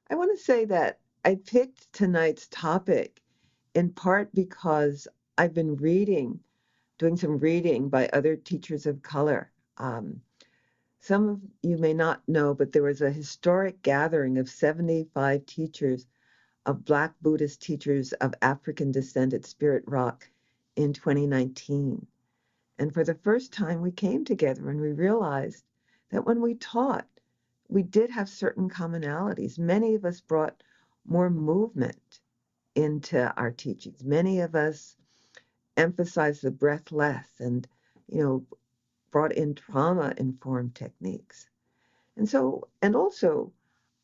I want to say that I picked tonight's topic in part because I've been doing some reading by other teachers of color. Some of you may not know, but there was a historic gathering of 75 teachers of Black Buddhist teachers of African descent at Spirit Rock in 2019. And for the first time, we came together and we realized that when we taught, we did have certain commonalities. Many of us brought more movement into our teachings. Many of us emphasized the breath less and, you know, brought in trauma-informed techniques. And also,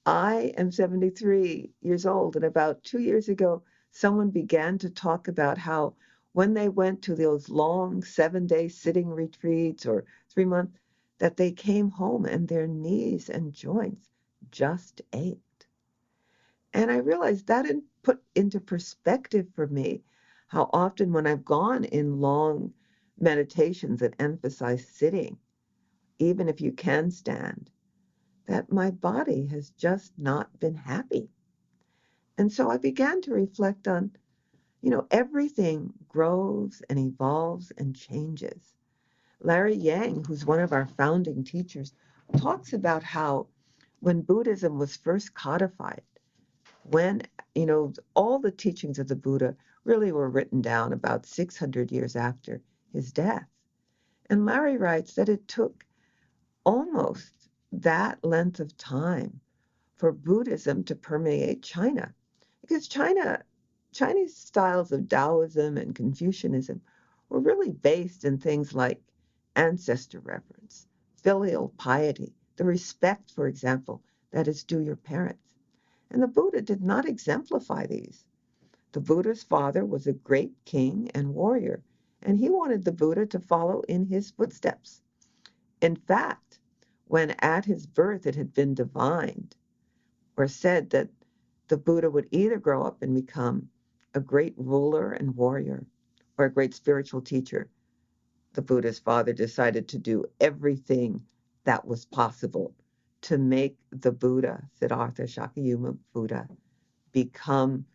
I am 73 years old, and about 2 years ago, someone began to talk about how when they went to those long 7-day sitting retreats or 3 month, that they came home and their knees and joints just ached. And I realized that put into perspective for me how often when I've gone in long meditations that emphasize sitting, even if you can stand, that my body has just not been happy. And so I began to reflect on, everything grows and evolves and changes. Larry Yang, who's one of our founding teachers, talks about how when Buddhism was first codified, when, all the teachings of the Buddha really were written down about 600 years after his death. And Larry writes that it took almost that length of time for Buddhism to permeate China. Because Chinese styles of Taoism and Confucianism were really based in things like ancestor reverence, filial piety, the respect, for example, that is due your parents. And the Buddha did not exemplify these. The Buddha's father was a great king and warrior, and he wanted the Buddha to follow in his footsteps. In fact, when at his birth it had been divined or said that the Buddha would either grow up and become a great ruler and warrior or a great spiritual teacher, the Buddha's father decided to do everything that was possible to make the Buddha, Siddhartha Shakyamuni Buddha, become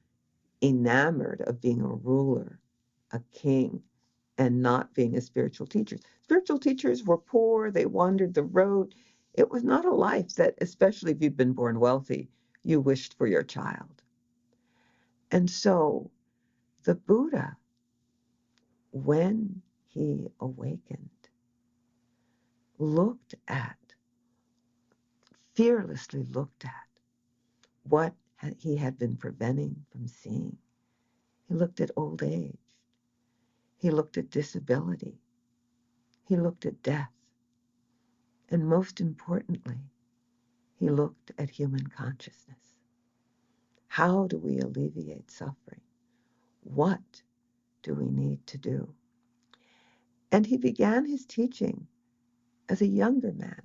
enamored of being a ruler, a king, and not being a spiritual teacher. Spiritual teachers were poor, they wandered the road. It was not a life that, especially if you'd been born wealthy, you wished for your child. And so the Buddha, when he awakened, looked at, fearlessly looked at what he had been preventing from seeing. He looked at old age. He looked at disability. He looked at death. And most importantly, he looked at human consciousness. How do we alleviate suffering? What do we need to do? And he began his teaching as a younger man,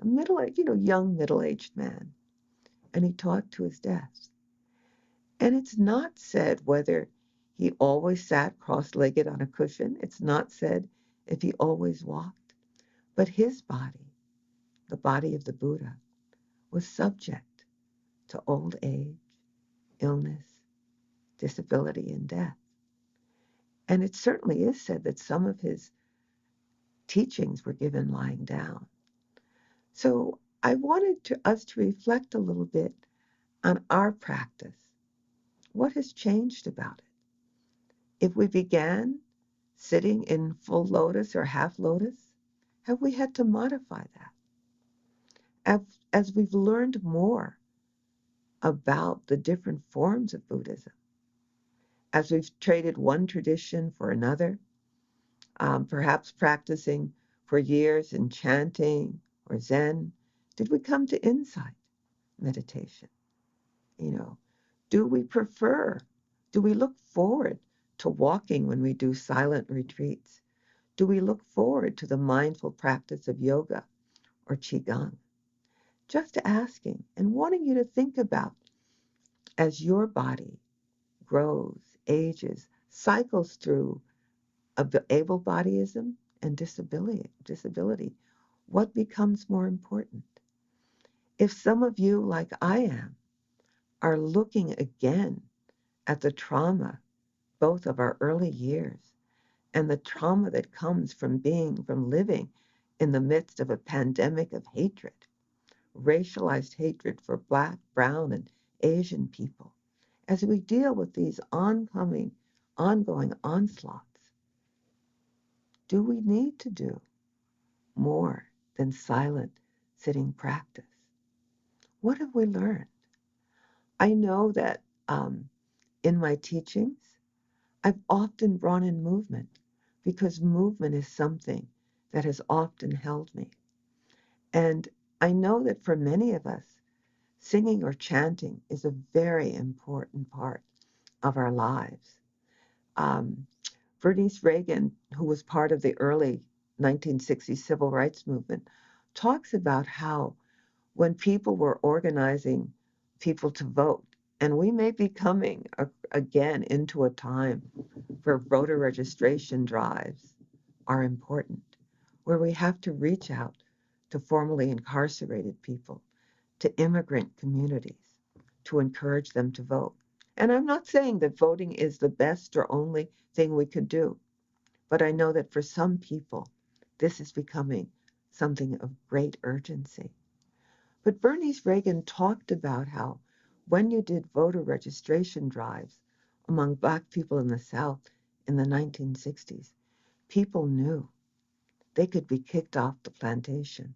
young middle-aged man, and he taught to his death. And it's not said whether he always sat cross-legged on a cushion. It's not said if he always walked. But his body, the body of the Buddha, was subject to old age, illness, disability, and death. And it certainly is said that some of his teachings were given lying down. So I wanted us to reflect a little bit on our practice. What has changed about it? If we began sitting in full lotus or half lotus, have we had to modify that? As we've learned more about the different forms of Buddhism, as we've traded one tradition for another, perhaps practicing for years in chanting or Zen, did we come to insight meditation? You know, do we prefer, do we look forward to walking when we do silent retreats? Do we look forward to the mindful practice of yoga or qigong? Just asking and wanting you to think about as your body grows, ages, cycles through able-bodyism and disability, what becomes more important? If some of you, like I am, are looking again at the trauma, both of our early years and the trauma that comes from living in the midst of a pandemic of hatred, racialized hatred for Black, brown, and Asian people. As we deal with these ongoing onslaughts, do we need to do more than silent sitting practice? What have we learned? I know that in my teachings, I've often brought in movement because movement is something that has often held me. And I know that for many of us, singing or chanting is a very important part of our lives. Um, Bernice Reagan, who was part of the early 1960s civil rights movement, talks about how when people were organizing people to vote, and we may be coming again into a time where voter registration drives are important, where we have to reach out to formerly incarcerated people, to immigrant communities, to encourage them to vote. And I'm not saying that voting is the best or only thing we could do, but I know that for some people, this is becoming something of great urgency. But Bernice Reagan talked about how when you did voter registration drives among Black people in the South in the 1960s, people knew they could be kicked off the plantation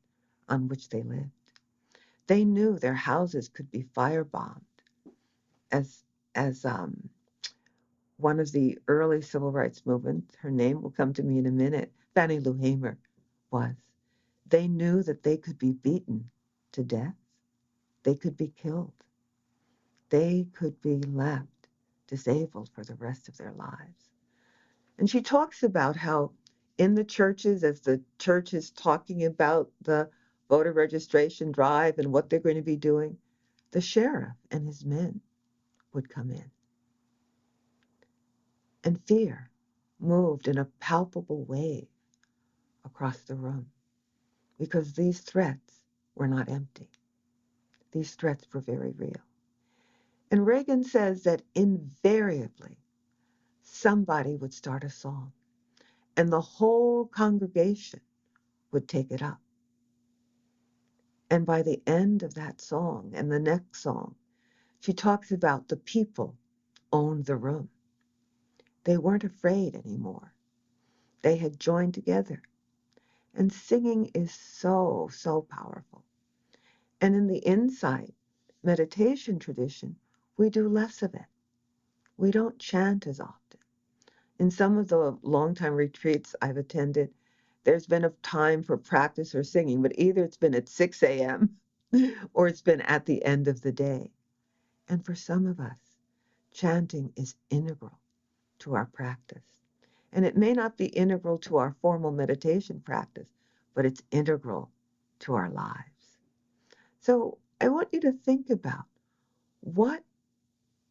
on which they lived. They knew their houses could be firebombed. As one of the early civil rights movements, her name will come to me in a minute, Fannie Lou Hamer, was. They knew that they could be beaten to death. They could be killed. They could be left disabled for the rest of their lives. And she talks about how in the churches, as the church is talking about the voter registration drive and what they're going to be doing, the sheriff and his men would come in. And fear moved in a palpable wave across the room because these threats were not empty. These threats were very real. And Reagan says that invariably somebody would start a song and the whole congregation would take it up. And by the end of that song and the next song, she talks about the people owned the room. They weren't afraid anymore. They had joined together. And singing is so, so powerful. And in the insight meditation tradition, we do less of it. We don't chant as often. In some of the long-time retreats I've attended, there's been a time for practice or singing, but either it's been at 6 a.m. or it's been at the end of the day. And for some of us, chanting is integral to our practice. And it may not be integral to our formal meditation practice, but it's integral to our lives. So I want you to think about what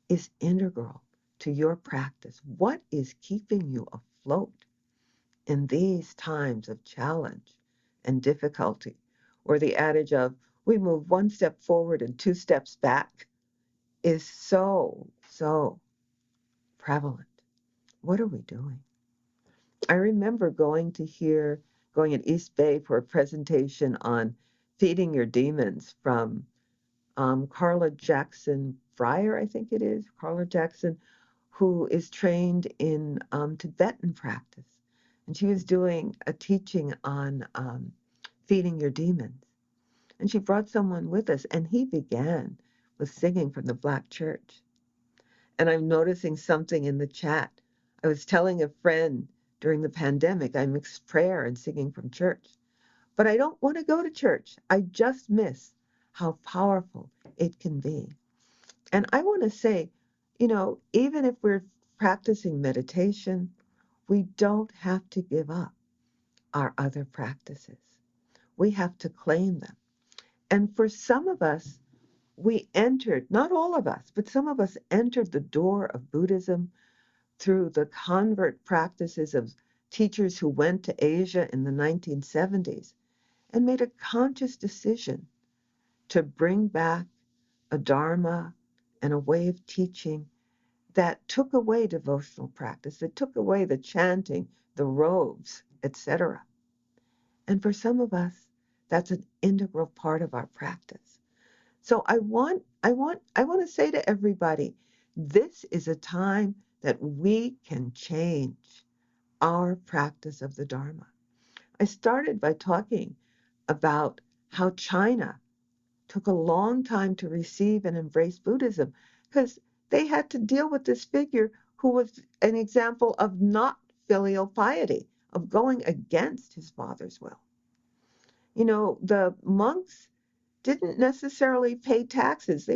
is integral to your practice. What is keeping you afloat in these times of challenge and difficulty, or the adage of we move one step forward and two steps back is so, so prevalent. What are we doing? I remember going at East Bay for a presentation on feeding your demons from Carla Jackson Fryer, I think it is, Carla Jackson, who is trained in Tibetan practice. And she was doing a teaching on feeding your demons. And she brought someone with us, and he began with singing from the Black church. And I'm noticing something in the chat. I was telling a friend during the pandemic, I mixed prayer and singing from church. But I don't want to go to church. I just miss how powerful it can be. And I want to say, even if we're practicing meditation, we don't have to give up our other practices. We have to claim them. And for some of us, we entered, not all of us, but some of us entered the door of Buddhism through the convert practices of teachers who went to Asia in the 1970s and made a conscious decision to bring back a Dharma and a way of teaching that took away devotional practice, that took away the chanting, the robes, etc. And for some of us, that's an integral part of our practice. So I want to say to everybody, this is a time that we can change our practice of the Dharma. I started by talking about how China took a long time to receive and embrace Buddhism because they had to deal with this figure who was an example of not filial piety, of going against his father's will. The monks didn't necessarily pay taxes.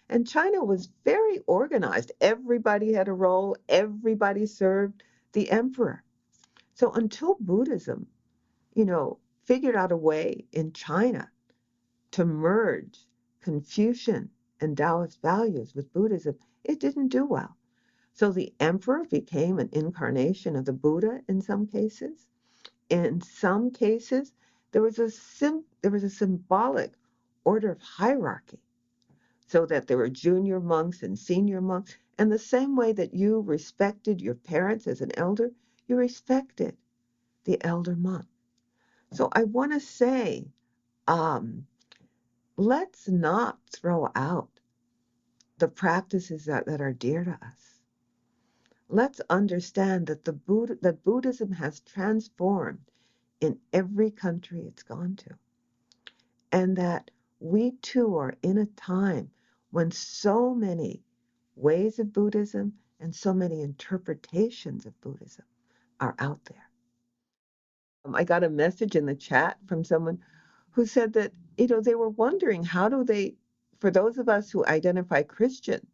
And China was very organized. Everybody had a role, everybody served the emperor. So until Buddhism, figured out a way in China to merge Confucian and Taoist values with Buddhism, it didn't do well. So the emperor became an incarnation of the Buddha in some cases. In some cases, there was a symbolic order of hierarchy, so that there were junior monks and senior monks. And the same way that you respected your parents as an elder, you respected the elder monk. So I want to say, um, let's not throw out the practices that are dear to us. Let's understand that that Buddhism has transformed in every country it's gone to, and that we too are in a time when so many ways of Buddhism and so many interpretations of Buddhism are out there. I got a message in the chat from someone who said that, they were wondering for those of us who identify Christian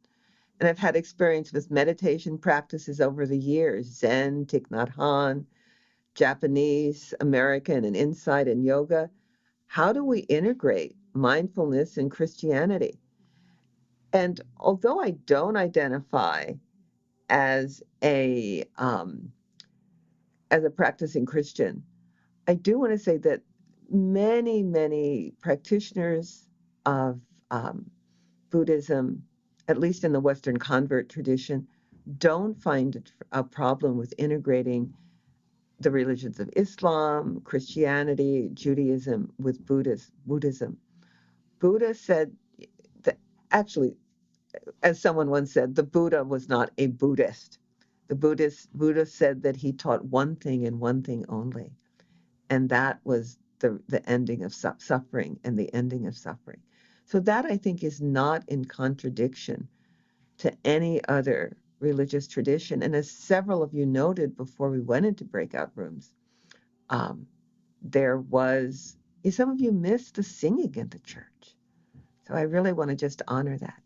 and have had experience with meditation practices over the years, Zen, Thich Nhat Hanh, Japanese, American, and Insight and yoga, how do we integrate mindfulness and Christianity? And although I don't identify as a practicing Christian, I do want to say that many, many practitioners of Buddhism, at least in the Western convert tradition, don't find it a problem with integrating the religions of Islam, Christianity, Judaism with Buddhism. Buddha said that, actually, as someone once said, the Buddha was not a Buddhist. Buddha said that he taught one thing and one thing only, and that was the ending of suffering and the ending of suffering. So that, I think, is not in contradiction to any other religious tradition. And as several of you noted before we went into breakout rooms, um, there was, some of you missed the singing in the church. So I really want to just honor that.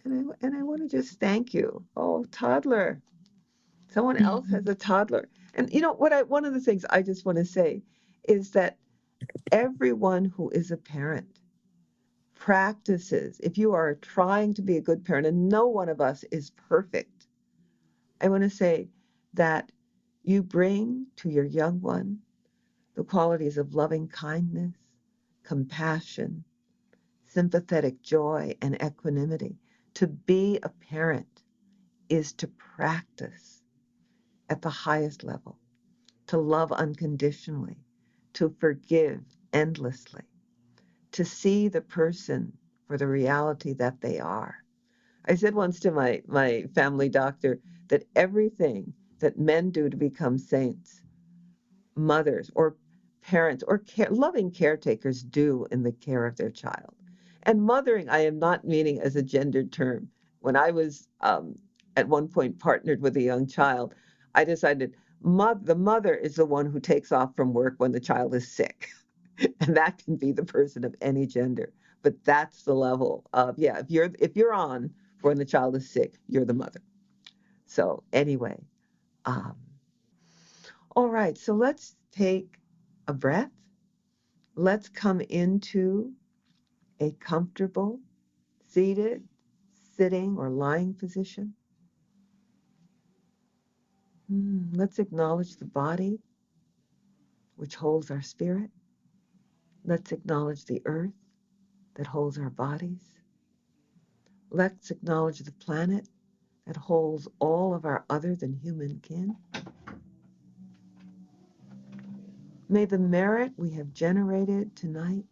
And I want to just thank you. Oh, toddler. Someone else has a toddler. And one of the things I just want to say is that everyone who is a parent practices, if you are trying to be a good parent, and no one of us is perfect, I want to say that you bring to your young one the qualities of loving kindness, compassion, sympathetic joy, and equanimity. To be a parent is to practice at the highest level, to love unconditionally, to forgive endlessly, to see the person for the reality that they are. I said once to my family doctor that everything that men do to become saints, mothers or parents or loving caretakers do in the care of their child. And mothering, I am not meaning as a gendered term. When I was at one point partnered with a young child, I decided the mother is the one who takes off from work when the child is sick. And that can be the person of any gender. But that's the level of, yeah, if you're on when the child is sick, you're the mother. So anyway, um, all right, so let's take a breath. Let's come into a comfortable, seated, sitting, or lying position. Let's acknowledge the body, which holds our spirit. Let's acknowledge the earth that holds our bodies. Let's acknowledge the planet that holds all of our other than human kin. May the merit we have generated tonight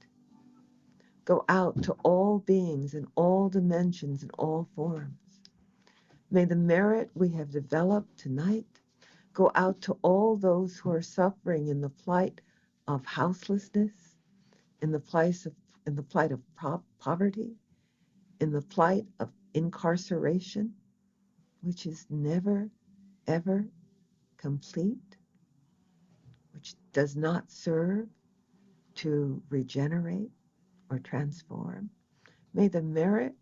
go out to all beings in all dimensions and all forms. May the merit we have developed tonight go out to all those who are suffering in the plight of houselessness, in the plight of poverty, in the plight of incarceration, which is never, ever complete, which does not serve to regenerate or transform. May the merit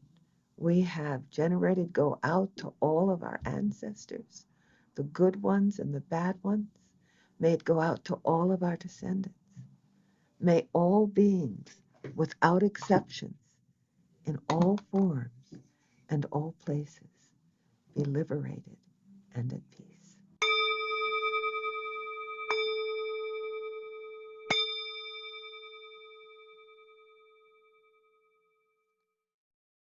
we have generated go out to all of our ancestors, the good ones and the bad ones. May it go out to all of our descendants. May all beings, without exceptions, in all forms and all places, be liberated and at peace.